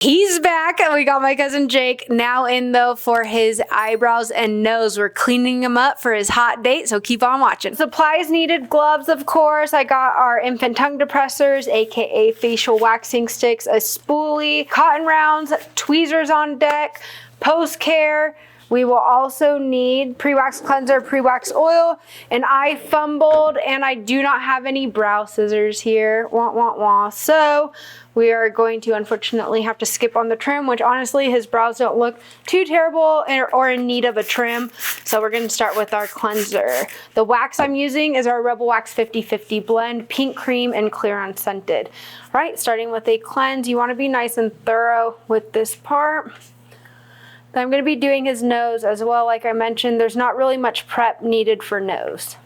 He's back. We got my cousin Jake now in though for his eyebrows and nose. We're cleaning him up for his hot date, so keep on watching. Supplies needed: gloves, of course. I got our infant tongue depressors, aka facial waxing sticks, a spoolie, cotton rounds, tweezers on deck, post care. We will also need pre-wax cleanser, pre-wax oil, and I fumbled and I do not have any brow scissors here. Wah, wah, wah. So we are going to unfortunately have to skip on the trim, which honestly his brows don't look too terrible or in need of a trim. So we're going to start with our cleanser. The wax I'm using is our Rebel Wax 50/50 blend, pink cream and clear unscented. All right, starting with a cleanse. You want to be nice and thorough with this part. Then I'm going to be doing his nose as well. Like I mentioned, there's not really much prep needed for nose.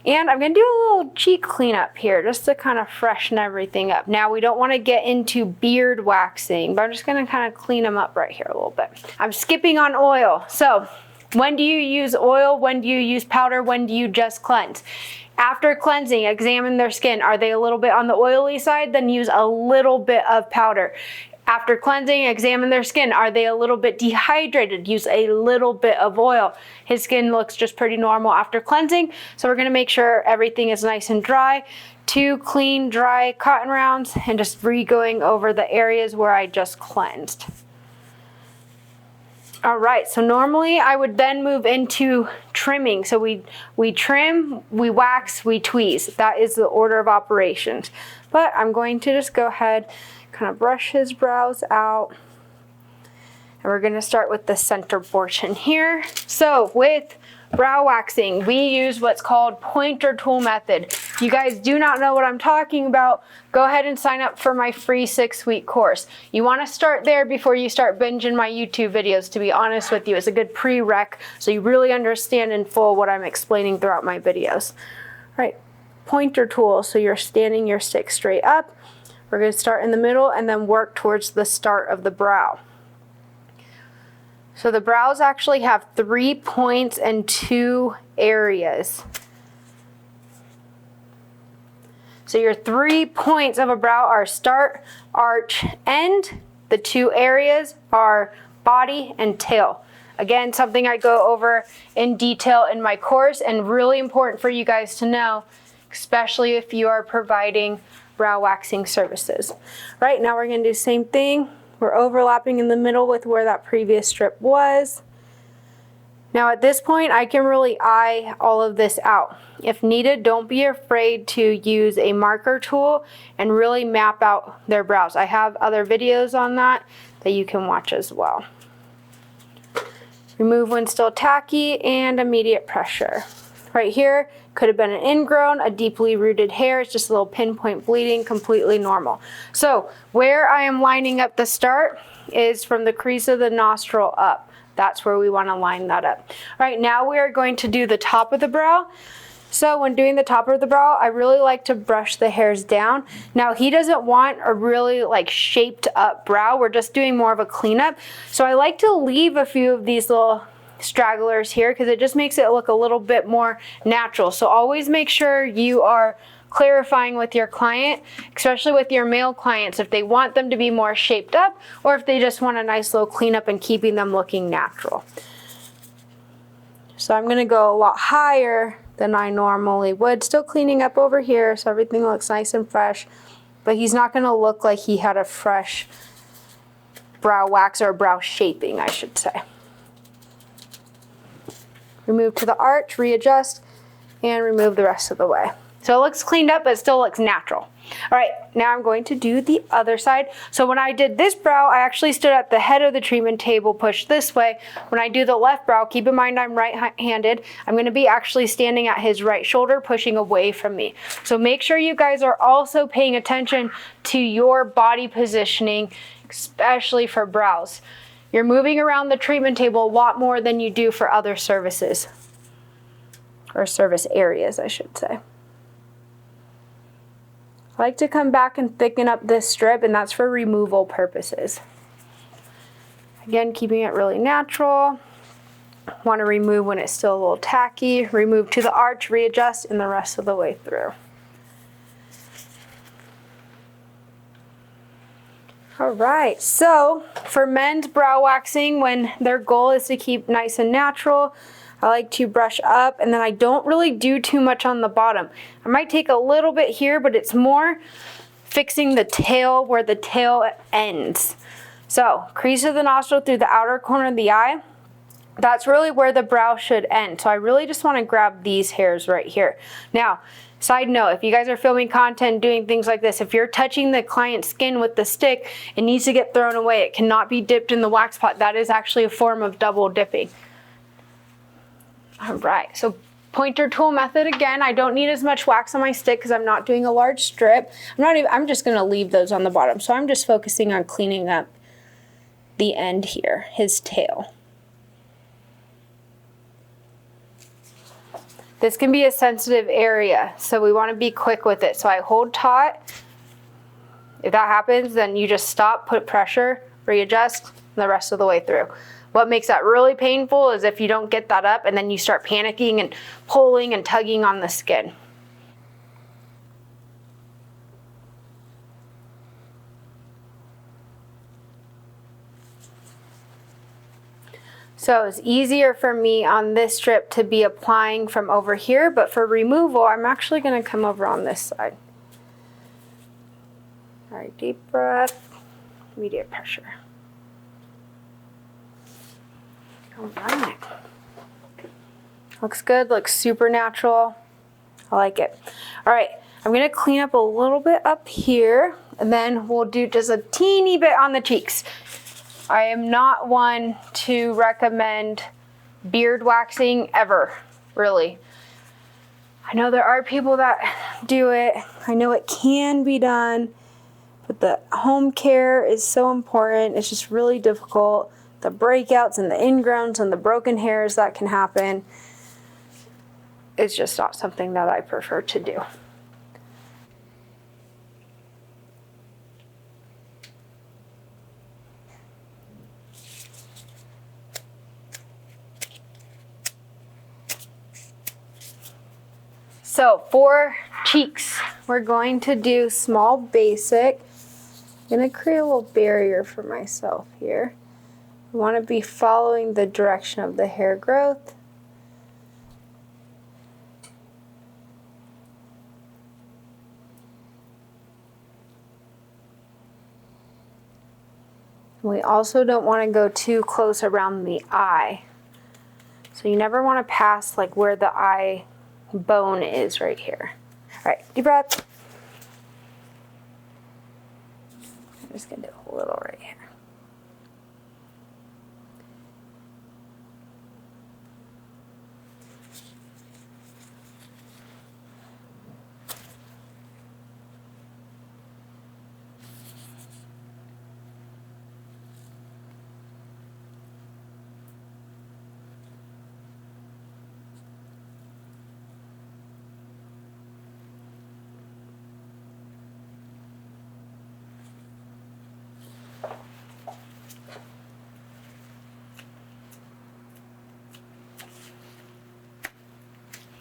And I'm going to do a little cheek cleanup here just to kind of freshen everything up. Now, we don't want to get into beard waxing, but I'm just going to kind of clean them up right here a little bit. I'm skipping on oil. So when do you use oil? When do you use powder? When do you just cleanse? After cleansing, examine their skin. Are they a little bit on the oily side? Then use a little bit of powder. After cleansing, examine their skin. Are they a little bit dehydrated? Use a little bit of oil. His skin looks just pretty normal after cleansing, so we're gonna make sure everything is nice and dry. 2 clean, dry cotton rounds, and just re-going over the areas where I just cleansed. All right, so normally I would then move into trimming. So we trim, we wax, we tweeze. That is the order of operations. But I'm going to just go ahead, kind of brush his brows out. And we're gonna start with the center portion here. So with brow waxing, we use what's called pointer tool method. If you guys do not know what I'm talking about, go ahead and sign up for my free 6-week course. You wanna start there before you start binging my YouTube videos, to be honest with you. It's a good prereq, so you really understand in full what I'm explaining throughout my videos. All right, pointer tool, so you're standing your stick straight up. We're going to start in the middle and then work towards the start of the brow. So the brows actually have 3 points and 2 areas. So your 3 points of a brow are start, arch, end. The 2 areas are body and tail. Again, something I go over in detail in my course, and really important for you guys to know, especially if you are providing brow waxing services. Right, now we're going to do the same thing. We're overlapping in the middle with where that previous strip was. Now at this point, I can really eye all of this out. If needed, don't be afraid to use a marker tool and really map out their brows. I have other videos on that you can watch as well. Remove when still tacky and immediate pressure. Right here, could have been an ingrown, a deeply rooted hair. It's just a little pinpoint bleeding, completely normal. So where I am lining up the start is from the crease of the nostril up. That's where we want to line that up. All right, now we are going to do the top of the brow. So when doing the top of the brow, I really like to brush the hairs down. Now he doesn't want a really like shaped up brow. We're just doing more of a cleanup. So I like to leave a few of these little stragglers here because it just makes it look a little bit more natural. So always make sure you are clarifying with your client, especially with your male clients, if they want them to be more shaped up or if they just want a nice little cleanup and keeping them looking natural. So I'm going to go a lot higher than I normally would, still cleaning up over here so everything looks nice and fresh, but he's not going to look like he had a fresh brow wax or brow shaping, I should say. Remove to the arch, readjust, and remove the rest of the way. So it looks cleaned up, but it still looks natural. All right, now I'm going to do the other side. So when I did this brow, I actually stood at the head of the treatment table, pushed this way. When I do the left brow, keep in mind I'm right-handed. I'm going to be actually standing at his right shoulder, pushing away from me. So make sure you guys are also paying attention to your body positioning, especially for brows. You're moving around the treatment table a lot more than you do for other services, or service areas, I should say. I like to come back and thicken up this strip, and that's for removal purposes. Again, keeping it really natural. Want to remove when it's still a little tacky. Remove to the arch, readjust, and the rest of the way through. All right, so for men's brow waxing, when their goal is to keep nice and natural, I like to brush up, and then I don't really do too much on the bottom. I might take a little bit here, but it's more fixing the tail where the tail ends. So crease of the nostril through the outer corner of the eye. That's really where the brow should end. So I really just want to grab these hairs right here. Now, side note, if you guys are filming content, doing things like this, if you're touching the client's skin with the stick, it needs to get thrown away. It cannot be dipped in the wax pot. That is actually a form of double dipping. All right, so pointer tool method again. I don't need as much wax on my stick because I'm not doing a large strip. I'm just gonna leave those on the bottom. So I'm just focusing on cleaning up the end here, his tail. This can be a sensitive area, so we want to be quick with it. So I hold taut. If that happens, then you just stop, put pressure, readjust, the rest of the way through. What makes that really painful is if you don't get that up and then you start panicking and pulling and tugging on the skin. So it's easier for me on this strip to be applying from over here, but for removal, I'm actually going to come over on this side. All right, deep breath, immediate pressure. All right. Looks good, looks super natural. I like it. All right, I'm going to clean up a little bit up here, and then we'll do just a teeny bit on the cheeks. I am not one to recommend beard waxing ever, really. I know there are people that do it. I know it can be done, but the home care is so important. It's just really difficult. The breakouts and the ingrowns and the broken hairs that can happen. It's just not something that I prefer to do. So for cheeks, we're going to do small basic. I'm going to create a little barrier for myself here. I want to be following the direction of the hair growth. We also don't want to go too close around the eye. So you never want to pass like where the eye bone is right here. All right, deep breath. I'm just going to do a little right here.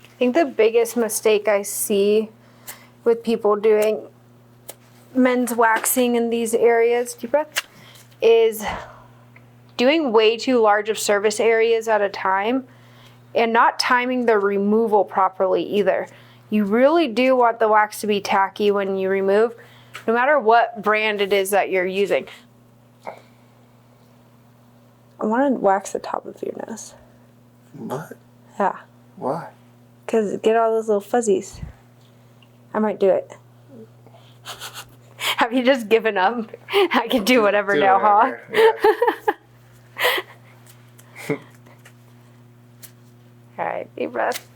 I think the biggest mistake I see with people doing men's waxing in these areas, deep breath, is doing way too large of surface areas at a time and not timing the removal properly either. You really do want the wax to be tacky when you remove, no matter what brand it is that you're using. I want to wax the top of your nose. What? Yeah. Why? Because get all those little fuzzies. I might do it. Have you just given up? I can do whatever now, huh? Yeah. All right, deep breath.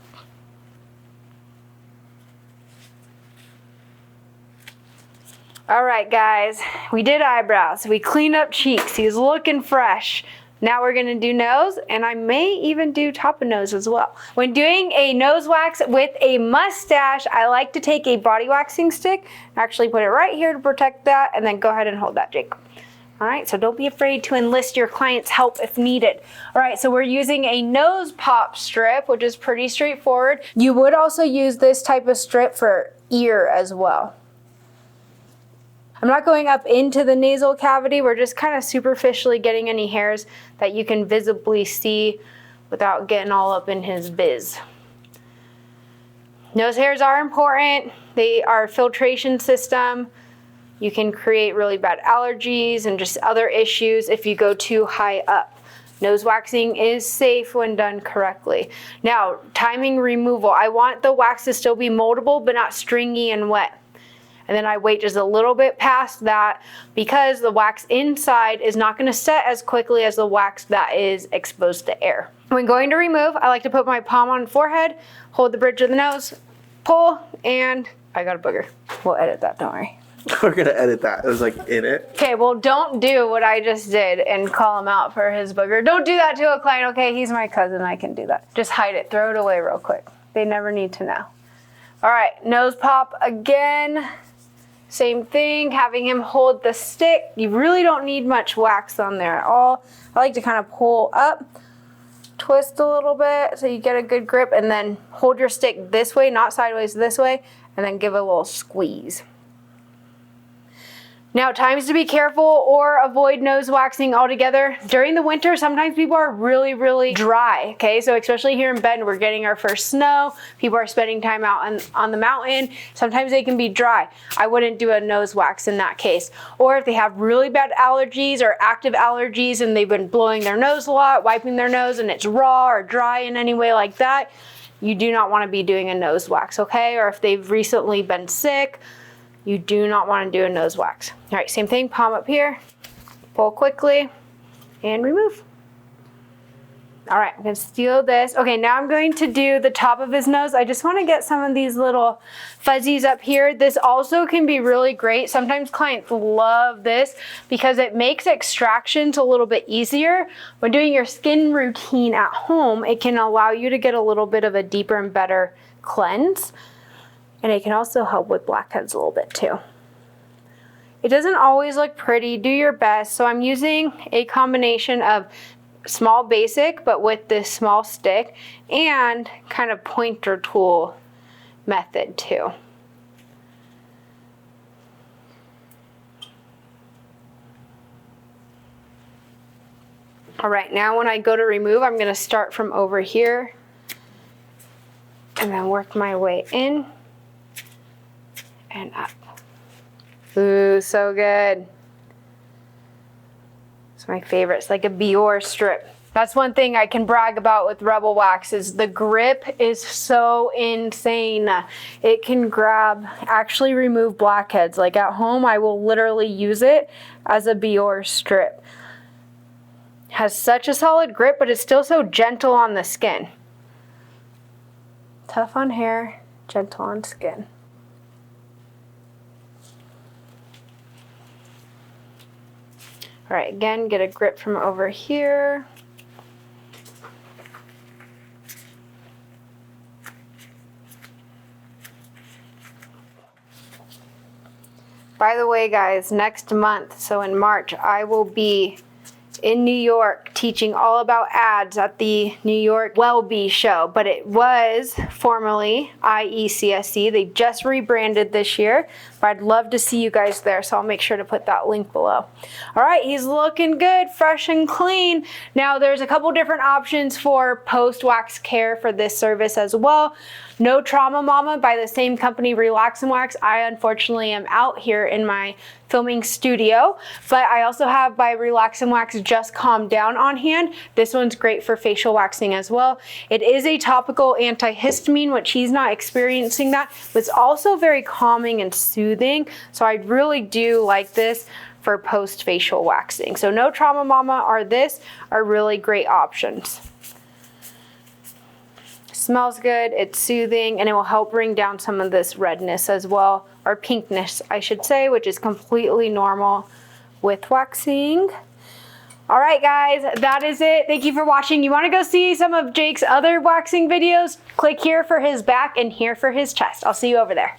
All right, guys, we did eyebrows. We cleaned up cheeks. He's looking fresh. Now we're gonna do nose, and I may even do top of nose as well. When doing a nose wax with a mustache, I like to take a body waxing stick, actually put it right here to protect that, and then go ahead and hold that, Jake. All right, so don't be afraid to enlist your client's help if needed. All right, so we're using a nose pop strip, which is pretty straightforward. You would also use this type of strip for ear as well. I'm not going up into the nasal cavity. We're just kind of superficially getting any hairs that you can visibly see without getting all up in his biz. Nose hairs are important. They are a filtration system. You can create really bad allergies and just other issues if you go too high up. Nose waxing is safe when done correctly. Now, timing removal. I want the wax to still be moldable, but not stringy and wet. And then I wait just a little bit past that because the wax inside is not gonna set as quickly as the wax that is exposed to air. When going to remove, I like to put my palm on the forehead, hold the bridge of the nose, pull, and I got a booger. We'll edit that, don't worry. We're gonna edit that. It was like in it. Okay, well, don't do what I just did and call him out for his booger. Don't do that to a client, okay? He's my cousin, I can do that. Just hide it, throw it away real quick. They never need to know. All right, nose pop again. Same thing, having him hold the stick. You really don't need much wax on there at all. I like to kind of pull up, twist a little bit so you get a good grip, and then hold your stick this way, not sideways, this way, and then give it a little squeeze. Now, times to be careful or avoid nose waxing altogether. During the winter, sometimes people are really, really dry, okay? So especially here in Bend, we're getting our first snow. People are spending time out on the mountain. Sometimes they can be dry. I wouldn't do a nose wax in that case. Or if they have really bad allergies or active allergies and they've been blowing their nose a lot, wiping their nose and it's raw or dry in any way like that, you do not want to be doing a nose wax, okay? Or if they've recently been sick, you do not want to do a nose wax. All right, same thing, palm up here, pull quickly, and remove. All right, I'm gonna steal this. Okay, now I'm going to do the top of his nose. I just wanna get some of these little fuzzies up here. This also can be really great. Sometimes clients love this because it makes extractions a little bit easier. When doing your skin routine at home, it can allow you to get a little bit of a deeper and better cleanse. And it can also help with blackheads a little bit too. It doesn't always look pretty, do your best. So I'm using a combination of small basic, but with this small stick and kind of pointer tool method too. All right, now when I go to remove, I'm gonna start from over here and then work my way in and up. Ooh, so good. It's my favorite. It's like a Bior strip. That's one thing I can brag about with Rebel Wax is the grip is so insane. It can grab, actually remove blackheads. Like at home, I will literally use it as a Bior strip. Has such a solid grip, but it's still so gentle on the skin. Tough on hair, gentle on skin. All right, again, get a grip from over here. By the way, guys, next month, so in March, I will be in New York teaching all about ads at the New York WellBe show, but it was formerly IECSC. They just rebranded this year, but I'd love to see you guys there, so I'll make sure to put that link below. All right, he's looking good, fresh and clean. Now there's a couple different options for post-wax care for this service as well. No Trauma Mama by the same company, Relax and Wax. I unfortunately am out here in my filming studio, but I also have by Relax and Wax Just Calm Down on hand. This one's great for facial waxing as well. It is a topical antihistamine, which he's not experiencing that, but it's also very calming and soothing. So I really do like this for post facial waxing. So No Trauma Mama or this are really great options. Smells good, it's soothing, and it will help bring down some of this redness as well, or pinkness, I should say, which is completely normal with waxing. All right, guys, that is it. Thank you for watching. You want to go see some of Jake's other waxing videos? Click here for his back and here for his chest. I'll see you over there.